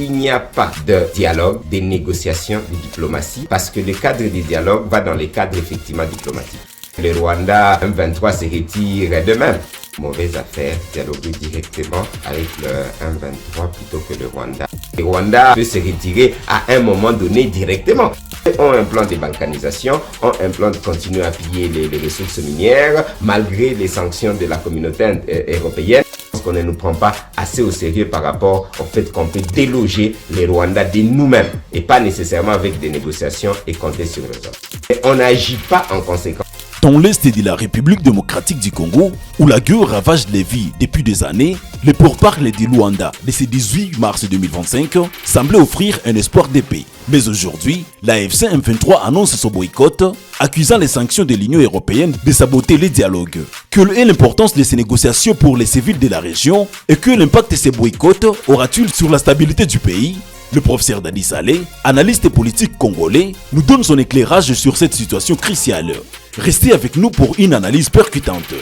Il n'y a pas de dialogue, de négociation, de diplomatie, parce que le cadre du dialogue va dans les cadres effectivement diplomatiques. Le Rwanda M23 se retire de même. Mauvaise affaire, dialoguer directement avec le M23 plutôt que le Rwanda. Le Rwanda peut se retirer à un moment donné directement. Ont un plan de balkanisation, ont un plan de continuer à piller les ressources minières, malgré les sanctions de la communauté européenne. Parce qu'on ne nous prend pas assez au sérieux par rapport au fait qu'on peut déloger les Rwandais de nous-mêmes et pas nécessairement avec des négociations et compter sur les autres. Et on n'agit pas en conséquence. Dans l'est de la République démocratique du Congo, où la guerre ravage les vies depuis des années, les pourparlers de Luanda de ce 18 mars 2025 semblaient offrir un espoir de paix. Mais aujourd'hui, l'AFC M23 annonce son boycott, accusant les sanctions de l'Union européenne de saboter les dialogues. Quelle est l'importance de ces négociations pour les civils de la région et quel impact ces boycotts aura-t-il sur la stabilité du pays? Le professeur Dadi Saleh, analyste politique congolais, nous donne son éclairage sur cette situation cruciale. Restez avec nous pour une analyse percutante.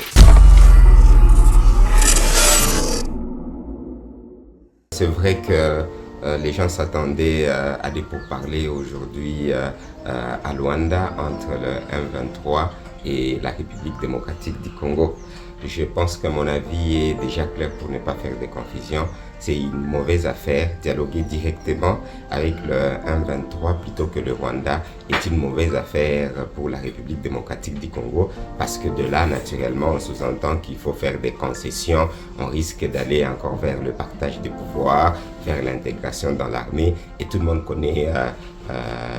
C'est vrai que les gens s'attendaient à des pourparlers aujourd'hui à Luanda entre le M23 et la République démocratique du Congo. Je pense que mon avis est déjà clair pour ne pas faire de confusion. C'est une mauvaise affaire. Dialoguer directement avec le M23 plutôt que le Rwanda est une mauvaise affaire pour la République démocratique du Congo parce que de là, naturellement, on sous-entend qu'il faut faire des concessions. On risque d'aller encore vers le partage des pouvoirs, vers l'intégration dans l'armée et tout le monde connaît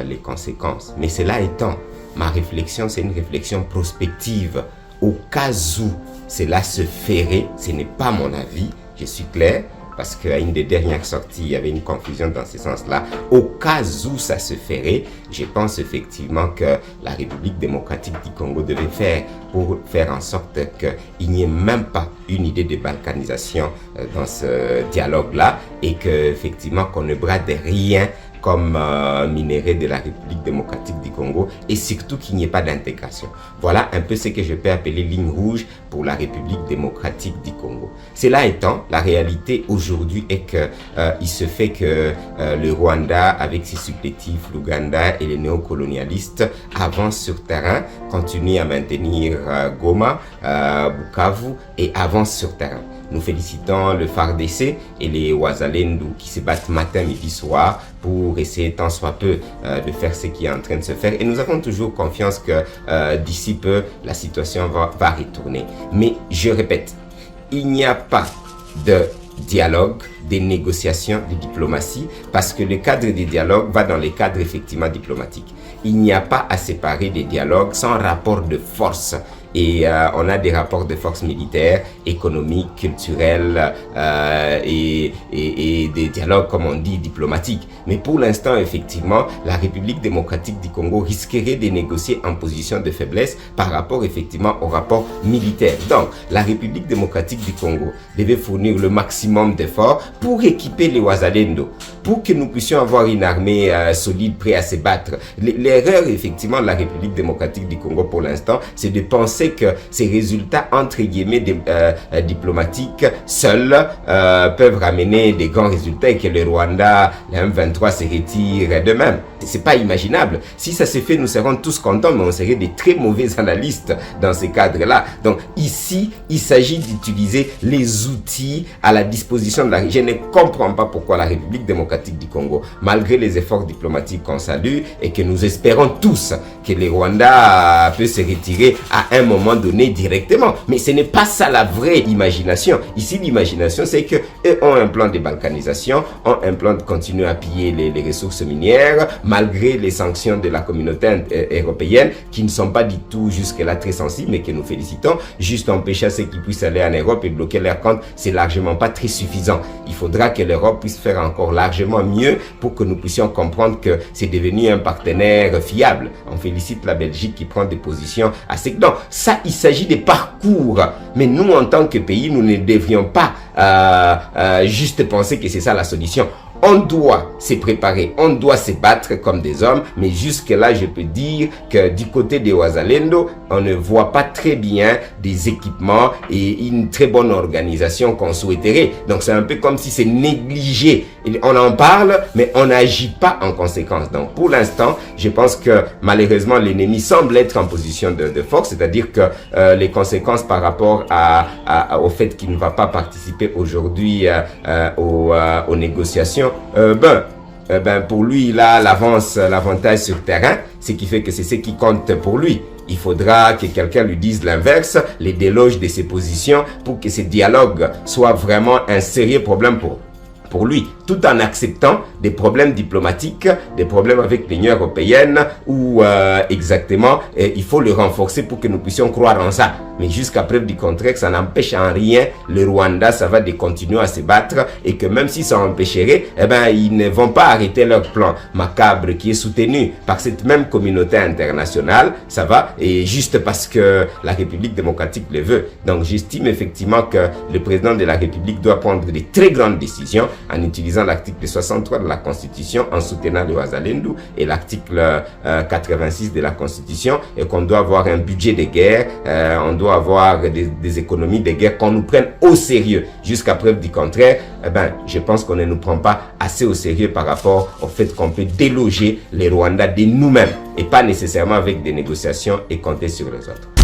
les conséquences. Mais cela étant, ma réflexion, c'est une réflexion prospective. Au cas où cela se ferait, ce n'est pas mon avis, je suis clair, parce qu'à une des dernières sorties, il y avait une confusion dans ce sens-là. Au cas où ça se ferait, je pense effectivement que la République démocratique du Congo devait faire pour faire en sorte qu'il n'y ait même pas une idée de balkanisation dans ce dialogue-là et qu'effectivement qu'on ne brade rien comme minerai de la République démocratique du Congo et surtout qu'il n'y ait pas d'intégration. Voilà un peu ce que je peux appeler ligne rouge pour la République démocratique du Congo. Cela étant, la réalité aujourd'hui est que il se fait que le Rwanda, avec ses supplétifs, l'Ouganda et les néocolonialistes avancent sur terrain, continuent à maintenir Goma, Bukavu et avancent sur terrain. Nous félicitons le FARDC et les Wazalendo qui se battent matin, midi, soir pour essayer tant soit peu de faire ce qui est en train de se faire. Et nous avons toujours confiance que d'ici peu, la situation va retourner. Mais je répète, il n'y a pas de dialogue, des négociations, de diplomatie, parce que le cadre des dialogues va dans les cadres effectivement diplomatiques. Il n'y a pas à séparer des dialogues sans rapport de force. Et on a des rapports de force militaires, économiques, culturels et des dialogues, comme on dit, diplomatiques. Mais pour l'instant, effectivement, la République démocratique du Congo risquerait de négocier en position de faiblesse par rapport, effectivement, au rapport militaire. Donc, la République démocratique du Congo devait fournir le maximum d'efforts pour équiper les Wazalendo, pour que nous puissions avoir une armée solide, prête à se battre. L'erreur, effectivement, de la République démocratique du Congo pour l'instant, c'est de penser que ces résultats entre guillemets diplomatiques seuls peuvent ramener des grands résultats et que le Rwanda, le M23 se retire d'eux-mêmes. C'est pas imaginable. Si ça se fait, nous serons tous contents, mais on serait des très mauvais analystes dans ces cadres-là. Donc ici, il s'agit d'utiliser les outils à la disposition de la région. Je ne comprends pas pourquoi la République démocratique du Congo, malgré les efforts diplomatiques qu'on salue et que nous espérons tous que le Rwanda peut se retirer à un moment donné directement. Mais ce n'est pas ça la vraie imagination. Ici, l'imagination, c'est qu'eux ont un plan de balkanisation, ont un plan de continuer à piller les ressources minières, malgré les sanctions de la communauté européenne, qui ne sont pas du tout jusque-là très sensibles, mais que nous félicitons. Juste empêcher à ceux qui puissent aller en Europe et bloquer leurs comptes, c'est largement pas très suffisant. Il faudra que l'Europe puisse faire encore largement mieux pour que nous puissions comprendre que c'est devenu un partenaire fiable. On félicite la Belgique qui prend des positions assez... Donc, ça, il s'agit des parcours. Mais nous, en tant que pays, nous ne devrions pas juste penser que c'est ça la solution. On doit se préparer, on doit se battre comme des hommes, mais jusque-là, je peux dire que du côté des Wazalendo, on ne voit pas très bien des équipements et une très bonne organisation qu'on souhaiterait. Donc, c'est un peu comme si c'est négligé. On en parle, mais on n'agit pas en conséquence. Donc, pour l'instant, je pense que malheureusement, l'ennemi semble être en position de force, c'est-à-dire que les conséquences par rapport au fait qu'il ne va pas participer aujourd'hui aux négociations, pour lui, il a l'avantage sur terrain, ce qui fait que c'est ce qui compte pour lui. Il faudra que quelqu'un lui dise l'inverse, les déloge de ses positions pour que ce dialogue soit vraiment un sérieux problème pour lui, tout en acceptant des problèmes diplomatiques, des problèmes avec l'Union européenne, où exactement il faut le renforcer pour que nous puissions croire en ça. Mais jusqu'à preuve du contraire, ça n'empêche en rien le Rwanda, ça va de continuer à se battre, et que même si ça empêcherait, ils ne vont pas arrêter leur plan macabre qui est soutenu par cette même communauté internationale, ça va, et juste parce que la République démocratique le veut. Donc j'estime effectivement que le président de la République doit prendre de très grandes décisions en utilisant l'article 63 de la Constitution, en soutenant le Wazalendo, et l'article 86 de la Constitution, et qu'on doit avoir un budget de guerre, on doit avoir des économies de guerre, qu'on nous prenne au sérieux. Jusqu'à preuve du contraire, je pense qu'on ne nous prend pas assez au sérieux par rapport au fait qu'on peut déloger les Rwandais de nous-mêmes, et pas nécessairement avec des négociations et compter sur les autres.